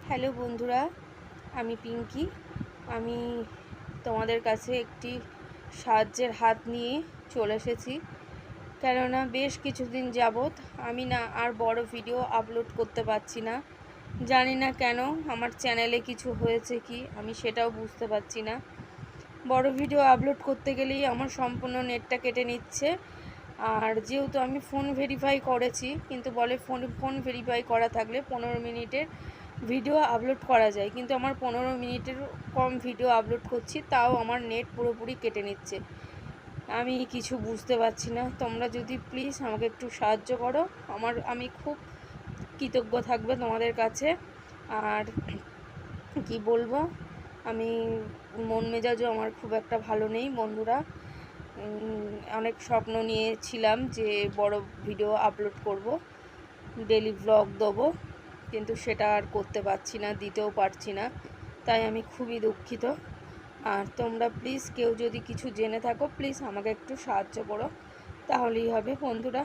Hello বন্ধুরা, আমি পিঙ্কি। আমি তোমাদের কাছে একটি সাহায্যের হাত নিয়ে চলে এসেছি। কেননা বেশ কিছুদিন যাবৎ আমি আর বড় ভিডিও আপলোড করতে পারছি না। জানি না কেন, আমার চ্যানেলে কিছু হয়েছে কি আমি সেটাও বুঝতে পারছি না। বড় ভিডিও আপলোড করতে গেলেই আমার সম্পূর্ণ নেটটা কেটে নিচ্ছে। আর যেহেতু আমি ফোন ভেরিফাই করেছি, কিন্তু বলে ফোন ভেরিফাই করা থাকলে 15 মিনিটের ভিডিও আপলোড করা যায়, কিন্তু আমার 15 মিনিটের কম ভিডিও আপলোড করছি, তাও আমার নেট পুরোপুরি কেটে নিচ্ছে। আমি কিছু বুঝতে পারছি না। তোমরা যদি প্লিজ আমাকে একটু সাহায্য করো, আমি খুব কৃতজ্ঞ থাকবে তোমাদের কাছে। আর কি বলবো, আমি মন মেজাজও আমার খুব একটা ভালো নেই বন্ধুরা। অনেক স্বপ্ন নিয়েছিলাম যে বড় ভিডিও আপলোড করব, ডেলি ভ্লগ দেবো, কিন্তু সেটা আর করতে পারছি না, দিতেও পারছি না। তাই আমি খুবই দুঃখিত। আর তোমরা প্লিজ কেউ যদি কিছু জেনে থাকো, প্লিজ আমাকে একটু সাহায্য করো, তাহলেই হবে বন্ধুরা।